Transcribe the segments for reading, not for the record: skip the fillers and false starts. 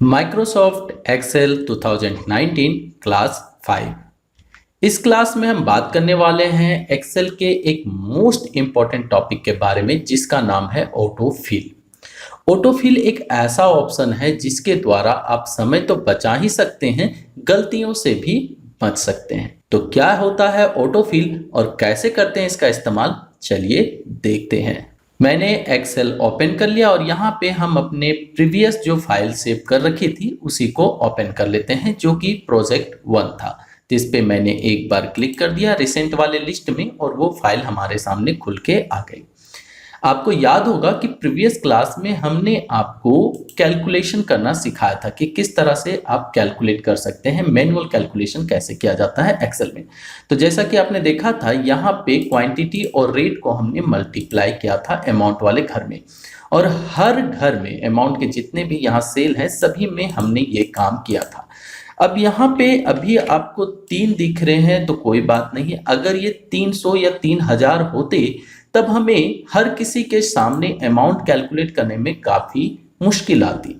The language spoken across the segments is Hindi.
Microsoft Excel 2019 class 5। इस क्लास में हम बात करने वाले हैं एक्सेल के एक मोस्ट इंपॉर्टेंट टॉपिक के बारे में जिसका नाम है ऑटोफिल। ऑटोफिल एक ऐसा ऑप्शन है जिसके द्वारा आप समय तो बचा ही सकते हैं, गलतियों से भी बच सकते हैं। तो क्या होता है ऑटोफिल और कैसे करते हैं इसका इस्तेमाल, चलिए देखते हैं। मैंने एक्सेल ओपन कर लिया और यहाँ पे हम अपने प्रीवियस जो फाइल सेव कर रखी थी उसी को ओपन कर लेते हैं, जो कि प्रोजेक्ट 1 था। तो इस पे मैंने एक बार क्लिक कर दिया रिसेंट वाले लिस्ट में और वो फाइल हमारे सामने खुल के आ गई। आपको याद होगा कि प्रीवियस क्लास में हमने आपको कैलकुलेशन करना सिखाया था कि किस तरह से आप कैलकुलेट कर सकते हैं, मैनुअल कैलकुलेशन कैसे किया जाता है एक्सेल में। तो जैसा कि आपने देखा था, यहाँ पे क्वांटिटी और रेट को हमने मल्टीप्लाई किया था अमाउंट वाले घर में, और हर घर में अमाउंट के जितने भी यहाँ सेल हैं सभी में हमने ये काम किया था। अब यहाँ पे अभी आपको 3 दिख रहे हैं तो कोई बात नहीं, अगर ये 300 या 3000 होते तब हमें हर किसी के सामने अमाउंट कैलकुलेट करने में काफी मुश्किल आती।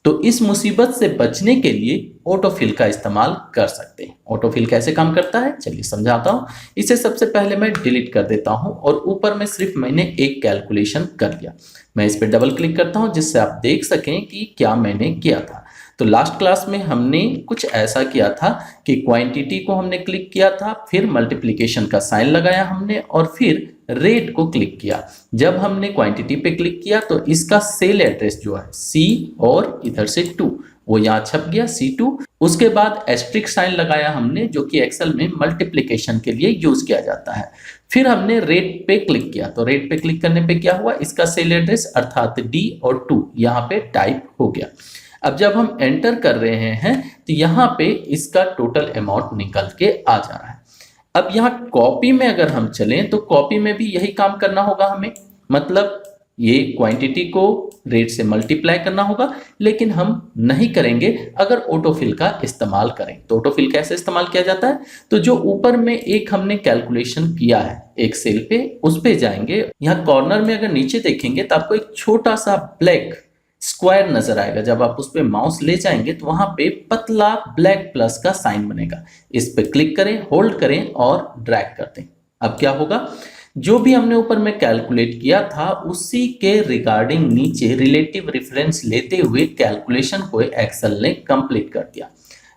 तो इस मुसीबत से बचने के लिए ऑटोफिल का इस्तेमाल कर सकते हैं। ऑटोफिल कैसे काम करता है चलिए समझाता हूं। इसे सबसे पहले मैं डिलीट कर देता हूं और ऊपर में सिर्फ मैंने एक कैलकुलेशन कर लिया। मैं इस पर डबल क्लिक करता हूं जिससे आप देख सकें कि क्या मैंने किया था। तो लास्ट क्लास में हमने कुछ ऐसा किया था कि क्वांटिटी को हमने क्लिक किया था, फिर मल्टीप्लिकेशन का साइन लगाया हमने और फिर रेट को क्लिक किया। जब हमने क्वांटिटी पे क्लिक किया तो इसका सेल एड्रेस जो है C और इधर से 2 वो यहाँ छप गया C2। उसके बाद एस्ट्रिक साइन लगाया हमने, जो कि एक्सेल में मल्टीप्लिकेशन के लिए यूज किया जाता है। फिर हमने रेट पे क्लिक किया, तो रेट पे क्लिक करने पे क्या हुआ, इसका सेल एड्रेस अर्थात D और 2 यहाँ पे टाइप हो गया। अब जब हम एंटर कर रहे हैं तो यहाँ पे इसका टोटल अमाउंट निकल के आ जा रहा है। अब यहाँ कॉपी में अगर हम चलें तो कॉपी में भी यही काम करना होगा हमें, मतलब ये क्वांटिटी को रेट से मल्टीप्लाई करना होगा, लेकिन हम नहीं करेंगे अगर ऑटोफिल का इस्तेमाल करें। तो ऑटोफिल कैसे इस्तेमाल किया जाता है, तो जो ऊपर में एक हमने कैलकुलेशन किया है एक सेल पे, उस पे जाएंगे। यहाँ कॉर्नर में अगर नीचे देखेंगे तो आपको एक छोटा सा ब्लैक स्क्वायर नजर आएगा। जब आप उस पे माउस ले जाएंगे तो वहां पे पतला ब्लैक प्लस का साइन बनेगा। इस पे क्लिक करें, होल्ड करें और ड्रैग कर दें। अब क्या होगा, जो भी हमने ऊपर में कैलकुलेट किया था उसी के रिगार्डिंग नीचे रिलेटिव रेफरेंस लेते हुए कैलकुलेशन को एक्सेल ने कंप्लीट कर दिया।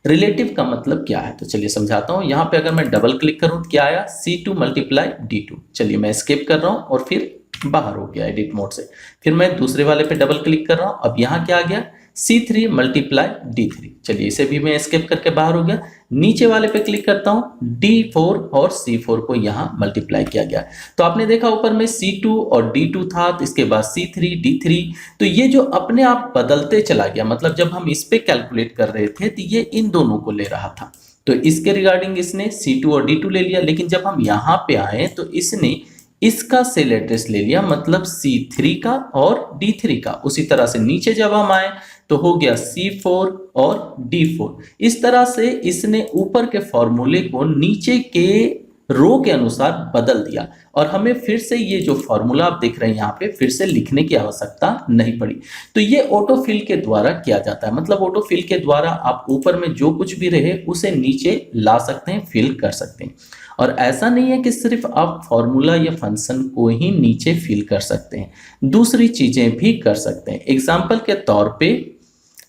रिलेटिव का मतलब क्या है तो चलिए समझाता हूं। यहाँ पे अगर मैं डबल क्लिक करूं तो क्या आया, C2 मल्टीप्लाई D2। चलिए मैं स्किप कर रहा हूं और फिर बाहर हो गया एडिट मोड से। फिर मैं दूसरे वाले पे डबल क्लिक कर रहा हूं, अब यहाँ क्या आ गया, C3 मल्टीप्लाई D3। चलिए इसे भी मैं स्किप करके बाहर हो गया। नीचे वाले पे क्लिक करता हूं, D4 और C4 को यहाँ मल्टीप्लाई किया गया। तो आपने देखा ऊपर में C2 और D2 था, तो इसके बाद C3 D3। तो ये जो अपने आप बदलते चला गया, मतलब जब हम इस पे कैलकुलेट कर रहे थे तो ये इन दोनों को ले रहा था, तो इसके रिगार्डिंग इसने C2 और D2 ले लिया। लेकिन जब हम यहाँ पे आए तो इसने इसका सेल एड्रेस ले लिया, मतलब C3 का और D3 का। उसी तरह से नीचे जब हम आए तो हो गया C4 और D4। इस तरह से इसने ऊपर के फॉर्मूले को नीचे के रो के अनुसार बदल दिया और हमें फिर से ये जो फॉर्मूला आप देख रहे हैं यहाँ पे फिर से लिखने की आवश्यकता नहीं पड़ी। तो ये ऑटोफिल के द्वारा किया जाता है, मतलब ऑटोफिल के द्वारा आप ऊपर में जो कुछ भी रहे उसे नीचे ला सकते हैं, फिल कर सकते हैं। और ऐसा नहीं है कि सिर्फ आप फॉर्मूला या फंक्शन को ही नीचे फिल कर सकते हैं, दूसरी चीजें भी कर सकते हैं। एग्जाम्पल के तौर पे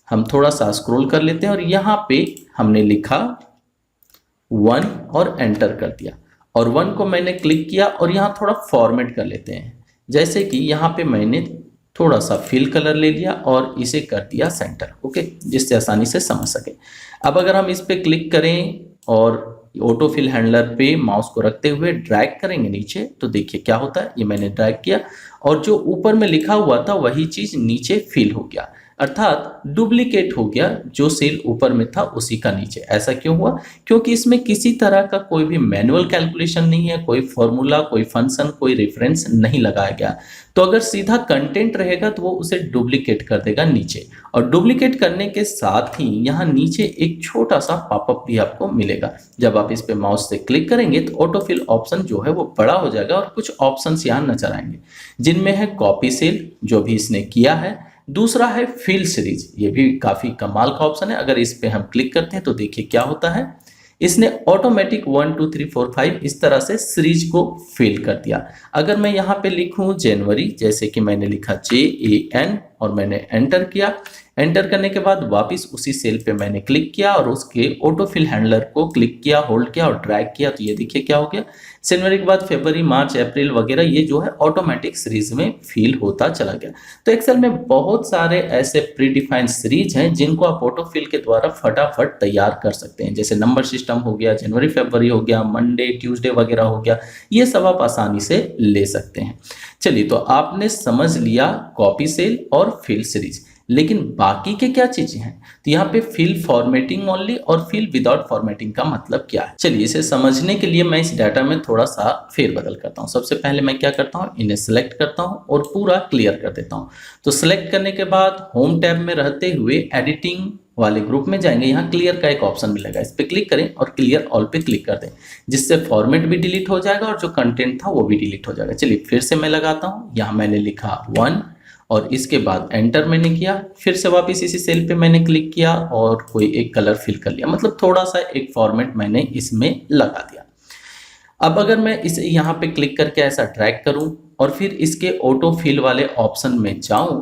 हम थोड़ा सा स्क्रॉल कर लेते हैं और यहाँ पे हमने लिखा 1 और एंटर कर दिया, और 1 को मैंने क्लिक किया और यहाँ थोड़ा फॉर्मेट कर लेते हैं। जैसे कि यहाँ पे मैंने थोड़ा सा फिल कलर ले लिया और इसे कर दिया सेंटर, ओके, जिससे आसानी से समझ सके। अब अगर हम इस पे क्लिक करें और ऑटोफिल हैंडलर पे माउस को रखते हुए ड्रैग करेंगे नीचे, तो देखिए क्या होता है, ये मैंने ड्रैग किया और जो ऊपर में लिखा हुआ था वही चीज नीचे फिल हो गया, अर्थात डुप्लीकेट हो गया। जो सेल ऊपर में था उसी का नीचे। ऐसा क्यों हुआ, क्योंकि इसमें किसी तरह का कोई भी मैनुअल कैलकुलेशन नहीं है, कोई फॉर्मूला, कोई फंक्शन, कोई रेफरेंस नहीं लगाया गया। तो अगर सीधा कंटेंट रहेगा तो वो उसे डुप्लीकेट कर देगा नीचे, और डुप्लीकेट करने के साथ ही यहाँ नीचे एक छोटा सा पॉपअप भी आपको मिलेगा। जब आप इस पे माउस से क्लिक करेंगे तो ऑटोफिल ऑप्शन जो है वो बड़ा हो जाएगा और कुछ ऑप्शंस यहाँ नजर आएंगे, जिनमें है कॉपी सेल जो भी इसने किया है, दूसरा है फिल सीरीज, ये भी काफी कमाल का ऑप्शन है। अगर इस पे हम क्लिक करते हैं तो देखिए क्या होता है, इसने ऑटोमेटिक 1 2 3 4 5 इस तरह से सीरीज को फिल कर दिया। अगर मैं यहाँ पे लिखूं जनवरी, जैसे कि मैंने लिखा JAN और मैंने एंटर किया, एंटर करने के बाद वापस उसी सेल पे मैंने क्लिक किया और उसके ऑटो फिल हैंडलर को क्लिक किया, होल्ड किया और ड्रैग किया, तो ये देखिए क्या हो गया, जनवरी के बाद फरवरी, मार्च, अप्रैल वगैरह ये जो है ऑटोमेटिक सीरीज में फिल होता चला गया। तो एक्सेल में बहुत सारे ऐसे प्री डिफाइंड सीरीज हैं जिनको आप ऑटो फिल के द्वारा फटाफट तैयार कर सकते हैं, जैसे नंबर सिस्टम हो गया, जनवरी फरवरी हो गया, मंडे ट्यूसडे वगैरह हो गया, ये सब आप आसानी से ले सकते हैं। चलिए, तो आपने समझ लिया कॉपी सेल और फिल सीरीज, लेकिन बाकी के क्या चीजें हैं? तो यहाँ पे फिल फॉर्मेटिंग ओनली और फिल विदाउट फॉर्मेटिंग का मतलब क्या है? चलिए, इसे समझने के लिए मैं इस डाटा में थोड़ा सा फेरबदल करता हूँ। सबसे पहले मैं क्या करता हूँ, इन्हें सिलेक्ट करता हूँ और पूरा क्लियर कर देता हूँ। तो सिलेक्ट करने के बाद होम टैब में रहते हुए एडिटिंग वाले ग्रुप में जाएंगे, यहाँ क्लियर का एक ऑप्शन मिलेगा, इस पर क्लिक करें और क्लियर ऑल पे क्लिक कर दें, जिससे फॉर्मेट भी डिलीट हो जाएगा और जो कंटेंट था वो भी डिलीट हो जाएगा। चलिए फिर से मैं लगाता हूँ, यहाँ मैंने लिखा 1 और इसके बाद एंटर मैंने किया, फिर से वापस इसी सेल पे मैंने क्लिक किया और कोई एक कलर फिल कर लिया, मतलब थोड़ा सा एक फॉर्मेट मैंने इसमें लगा दिया। अब अगर मैं इसे यहाँ पे क्लिक करके ऐसा ड्रैग करूं और फिर इसके ऑटो फिल वाले ऑप्शन में जाऊं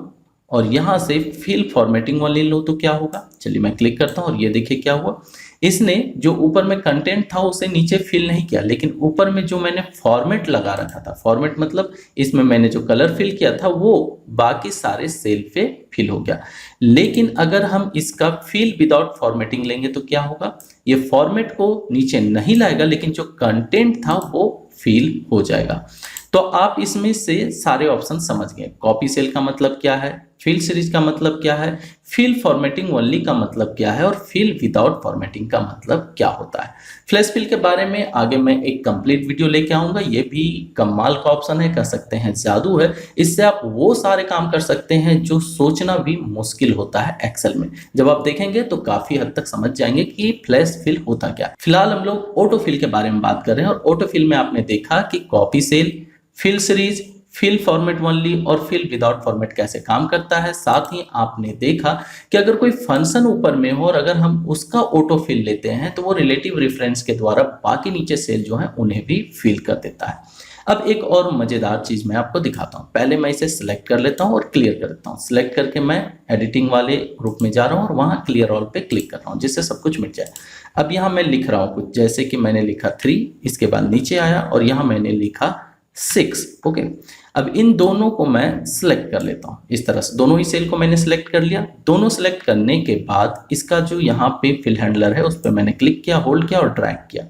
और यहाँ से फिल फॉर्मेटिंग वाली लो तो क्या होगा? चलिए मैं क्लिक करता हूँ और ये देखिए क्या हुआ, इसने जो ऊपर में कंटेंट था उसे नीचे फिल नहीं किया, लेकिन ऊपर में जो मैंने फॉर्मेट लगा रखा था, फॉर्मेट मतलब इसमें मैंने जो कलर फिल किया था वो बाकी सारे सेल पे फिल हो गया। लेकिन अगर हम इसका फिल विदाउट फॉर्मेटिंग लेंगे तो क्या होगा, ये फॉर्मेट को नीचे नहीं लाएगा लेकिन जो कंटेंट था वो फिल हो जाएगा। तो आप इसमें से सारे ऑप्शन समझ गए, कॉपी सेल का मतलब क्या है, फिल सीरीज का मतलब क्या है, फिल फॉर्मेटिंग ओनली का मतलब क्या है और फिल विदाउट फॉर्मेटिंग का मतलब क्या होता है। फ्लैश फिल के बारे में आगे मैं एक कंप्लीट वीडियो लेके आऊंगा, ये भी कमाल का ऑप्शन है, कह सकते हैं जादू है। इससे आप वो सारे काम कर सकते हैं जो सोचना भी मुश्किल होता है एक्सेल में। जब आप देखेंगे तो काफी हद तक समझ जाएंगे कि फ्लैश फिल होता क्या है। फिलहाल हम लोग ऑटो फिल के बारे में बात कर रहे हैं और ऑटो फिल में आपने देखा कि copy cell, fill series, fill format only और फिल विदाउट फॉर्मेट कैसे काम करता है। साथ ही आपने देखा कि अगर कोई फंक्शन ऊपर में हो और अगर हम उसका ऑटो फिल लेते हैं तो वो रिलेटिव रेफरेंस के द्वारा बाकी नीचे सेल जो है उन्हें भी फिल कर देता है। अब एक और मजेदार चीज मैं आपको दिखाता हूं। पहले मैं इसे सिलेक्ट कर लेता हूं और क्लियर कर देता हूं। सिलेक्ट करके मैं एडिटिंग वाले ग्रुप में जा रहा हूं और वहां क्लियर ऑल पे क्लिक कर रहा हूं जिससे सब कुछ मिट जाए। अब यहां मैं लिख रहा हूं कुछ, जैसे कि मैंने लिखा 3, इसके बाद नीचे आया और यहां मैंने लिखा 6। ओके, अब इन दोनों को मैं सिलेक्ट कर लेता हूं इस तरह से, दोनों ही सेल को मैंने सिलेक्ट कर लिया। दोनों सिलेक्ट करने के बाद इसका जो यहाँ पे फिल हैंडलर है उस पर मैंने क्लिक किया, होल्ड किया और ड्रैग किया।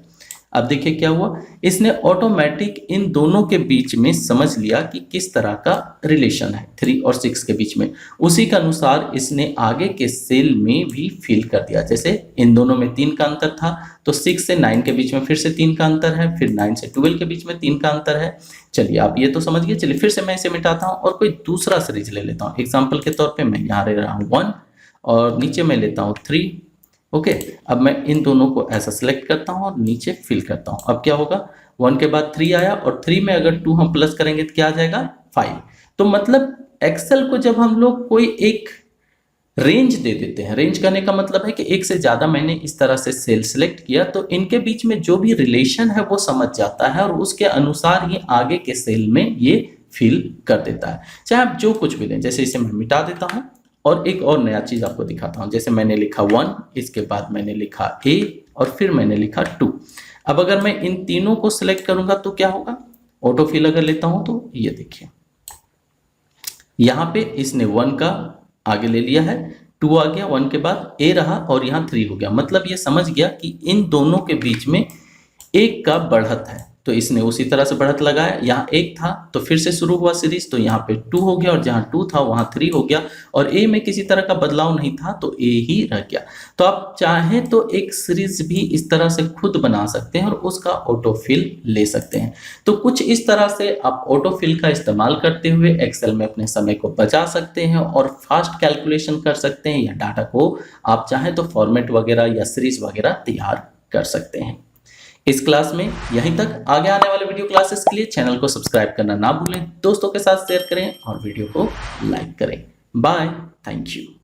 अब देखिए क्या हुआ, इसने ऑटोमेटिक इन दोनों के बीच में समझ लिया कि किस तरह का रिलेशन है 3 और 6 के बीच में, उसी के अनुसार इसने आगे के सेल में भी फिल कर दिया। जैसे इन दोनों में 3 का अंतर था तो 6 से 9 के बीच में फिर से 3 का अंतर है, फिर 9 से 12 के बीच में 3 का अंतर है। चलिए आप ये तो समझ गए। चलिए फिर से मैं इसे मिटाता हूँ और कोई दूसरा सीरीज ले लेता हूँ। एग्जाम्पल के तौर पर मैं यहाँ ले रहा हूँ 1 और नीचे मैं लेता हूँ 3। ओके, अब मैं इन दोनों को ऐसा सिलेक्ट करता हूं और नीचे फिल करता हूं। अब क्या होगा, 1 के बाद 3 आया और 3 में अगर 2 हम प्लस करेंगे तो क्या आ जाएगा 5। तो मतलब एक्सेल को जब हम लोग कोई एक रेंज दे देते हैं, रेंज करने का मतलब है कि एक से ज्यादा मैंने इस तरह से सेल सिलेक्ट किया तो इनके बीच में जो भी रिलेशन है वो समझ जाता है और उसके अनुसार ही आगे के सेल में ये फिल कर देता है, चाहे आप जो कुछ भी लें। जैसे इसे मैं मिटा देता हूं और एक और नया चीज आपको दिखाता हूं। जैसे मैंने लिखा 1, इसके बाद मैंने लिखा A और फिर मैंने लिखा 2। अब अगर मैं इन तीनों को सिलेक्ट करूंगा तो क्या होगा, ऑटो फिल अगर लेता हूं तो ये देखिए यहां पे इसने 1 का आगे ले लिया है, 2 आ गया, 1 के बाद A रहा और यहाँ 3 हो गया। मतलब ये समझ गया कि इन दोनों के बीच में 1 का बढ़त है तो इसने उसी तरह से बढ़त लगाया। यहाँ 1 था तो फिर से शुरू हुआ सीरीज, तो यहाँ पे 2 हो गया और जहाँ 2 था वहाँ 3 हो गया और A में किसी तरह का बदलाव नहीं था तो A ही रह गया। तो आप चाहें तो एक सीरीज भी इस तरह से खुद बना सकते हैं और उसका ऑटो फिल ले सकते हैं। तो कुछ इस तरह से आप ऑटो फिल का इस्तेमाल करते हुए एक्सेल में अपने समय को बचा सकते हैं और फास्ट कैलकुलेशन कर सकते हैं या डाटा को आप चाहें तो फॉर्मेट वगैरह या सीरीज वगैरह तैयार कर सकते हैं। इस क्लास में यहीं तक। आगे आने वाले वीडियो क्लासेस के लिए चैनल को सब्सक्राइब करना ना भूलें, दोस्तों के साथ शेयर करें और वीडियो को लाइक करें। Bye, thank you.